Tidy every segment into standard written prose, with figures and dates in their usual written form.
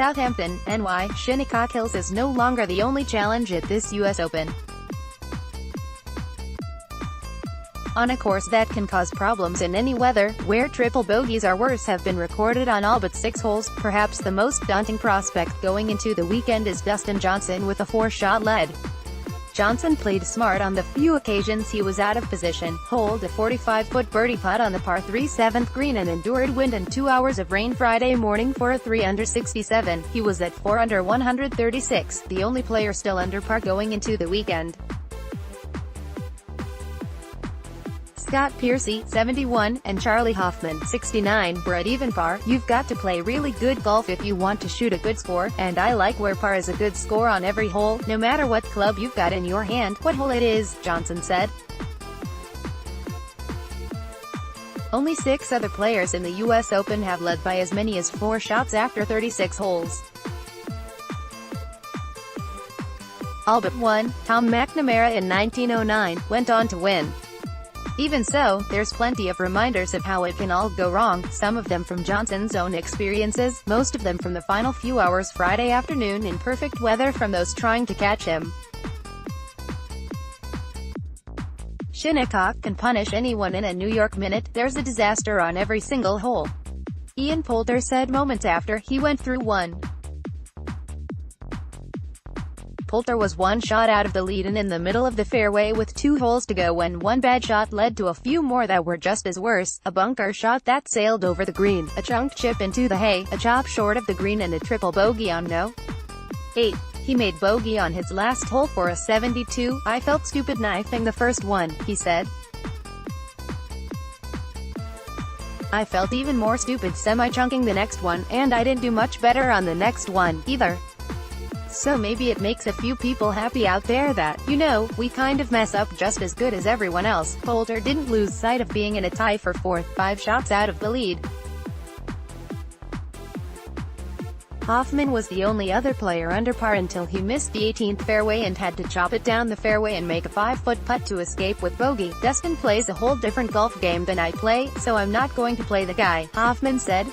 Southampton, NY, Shinnecock Hills is no longer the only challenge at this U.S. Open. On a course that can cause problems in any weather, where triple bogeys or worse have been recorded on all but 6 holes, perhaps the most daunting prospect going into the weekend is Dustin Johnson with a 4-shot lead. Johnson played smart on the few occasions he was out of position, holed a 45-foot birdie putt on the par 3 7th green and endured wind and 2 hours of rain Friday morning for a 3 under 67. He was at 4 under 136, the only player still under par going into the weekend. Scott Piercy, 71, and Charlie Hoffman, 69, were at even par. You've got to play really good golf if you want to shoot a good score, and I like where par is a good score on every hole, no matter what club you've got in your hand, what hole it is, Johnson said. Only 6 other players in the U.S. Open have led by as many as 4 shots after 36 holes. All but one, Tom McNamara in 1909, went on to win. Even so, there's plenty of reminders of how it can all go wrong, some of them from Johnson's own experiences, most of them from the final few hours Friday afternoon in perfect weather from those trying to catch him. Shinnecock can punish anyone in a New York minute, there's a disaster on every single hole. Ian Poulter said moments after he went through one. Poulter was 1 shot out of the lead and in the middle of the fairway with 2 holes to go when one bad shot led to a few more that were just as worse, a bunker shot that sailed over the green, a chunk chip into the hay, a chop short of the green and a triple bogey on no. 8. He made bogey on his last hole for a 72. I felt stupid knifing the first one, he said. I felt even more stupid semi-chunking the next one, and I didn't do much better on the next one, either. So maybe it makes a few people happy out there that, you know, we kind of mess up just as good as everyone else. Poulter didn't lose sight of being in a tie for 4th, 5 shots out of the lead. Hoffman was the only other player under par until he missed the 18th fairway and had to chop it down the fairway and make a 5-foot putt to escape with bogey. Dustin plays a whole different golf game than I play, so I'm not going to play the guy, Hoffman said.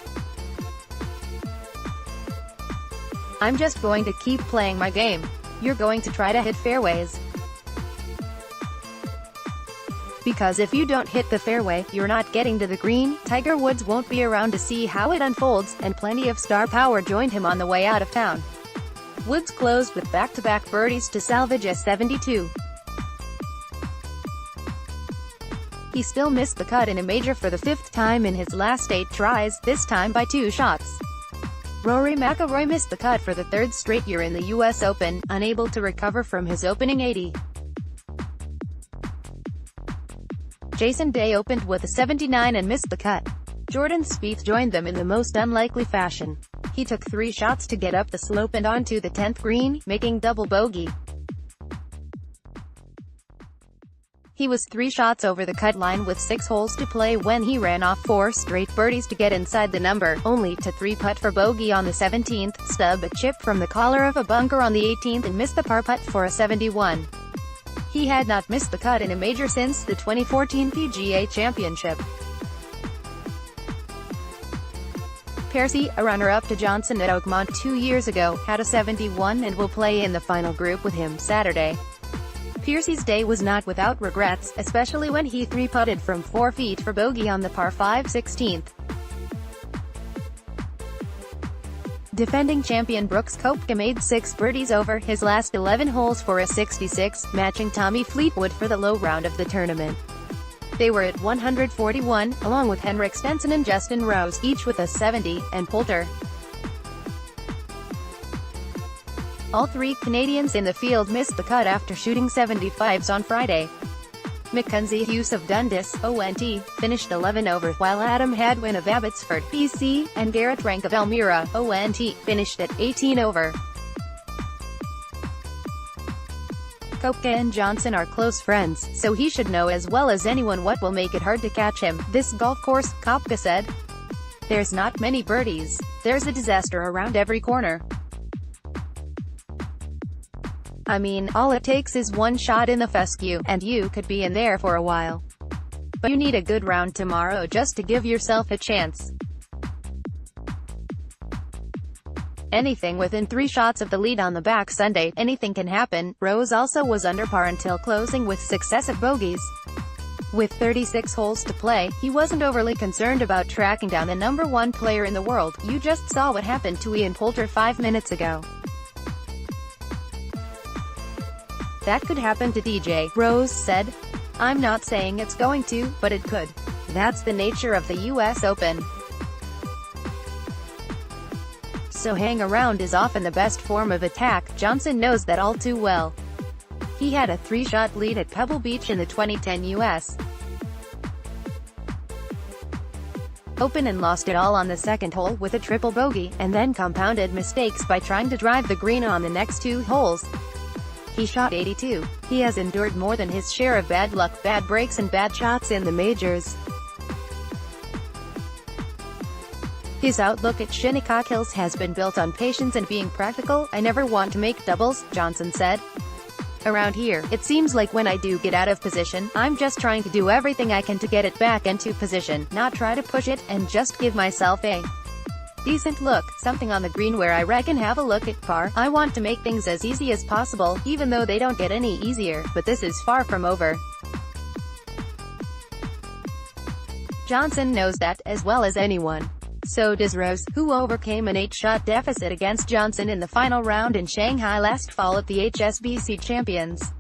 I'm just going to keep playing my game. You're going to try to hit fairways. Because if you don't hit the fairway, you're not getting to the green. Tiger Woods won't be around to see how it unfolds, and plenty of star power joined him on the way out of town. Woods closed with back-to-back birdies to salvage a 72. He still missed the cut in a major for the 5th time in his last 8 tries, this time by 2 shots. Rory McIlroy missed the cut for the 3rd straight year in the U.S. Open, unable to recover from his opening 80. Jason Day opened with a 79 and missed the cut. Jordan Spieth joined them in the most unlikely fashion. He took 3 shots to get up the slope and onto the 10th green, making double bogey. He was 3 shots over the cut line with 6 holes to play when he ran off 4 straight birdies to get inside the number, only to 3-putt for bogey on the 17th, stub a chip from the collar of a bunker on the 18th and missed the par putt for a 71. He had not missed the cut in a major since the 2014 PGA Championship. Piercy, a runner-up to Johnson at Oakmont 2 years ago, had a 71 and will play in the final group with him Saturday. Piercy's day was not without regrets, especially when he 3-putted from 4 feet for bogey on the par 5 16th. Defending champion Brooks Koepka made 6 birdies over his last 11 holes for a 66, matching Tommy Fleetwood for the low round of the tournament. They were at 141, along with Henrik Stenson and Justin Rose, each with a 70, and Poulter. All 3 Canadians in the field missed the cut after shooting 75s on Friday. Mackenzie Hughes of Dundas, ONT, finished 11 over, while Adam Hadwin of Abbotsford, BC, and Garrett Rank of Elmira, ONT, finished at 18 over. Koepka and Johnson are close friends, so he should know as well as anyone what will make it hard to catch him. This golf course, Koepka said. There's not many birdies. There's a disaster around every corner. I mean, all it takes is 1 shot in the fescue, and you could be in there for a while. But you need a good round tomorrow just to give yourself a chance. anything within 3 shots of the lead on the back Sunday. Anything can happen. Rose also was under par until closing with successive bogeys. With 36 holes to play, he wasn't overly concerned about tracking down the #1 player in the world. You just saw what happened to Ian Poulter 5 minutes ago. That could happen to DJ, Rose said. I'm not saying it's going to, but it could. That's the nature of the US Open. So hang around is often the best form of attack. Johnson knows that all too well. He had a 3-shot lead at Pebble Beach in the 2010 US Open and lost it all on the second hole with a triple bogey, and then compounded mistakes by trying to drive the green on the next 2 holes. He shot 82. He has endured more than his share of bad luck, bad breaks and bad shots in the majors. His outlook at Shinnecock Hills has been built on patience and being practical. I never want to make doubles, Johnson said. Around here, it seems like when I do get out of position, I'm just trying to do everything I can to get it back into position, not try to push it, and just give myself a decent look, something on the green where I reckon have a look at par. I want to make things as easy as possible, even though they don't get any easier, but this is far from over. Johnson knows that, as well as anyone. So does Rose, who overcame an 8-shot deficit against Johnson in the final round in Shanghai last fall at the HSBC Champions.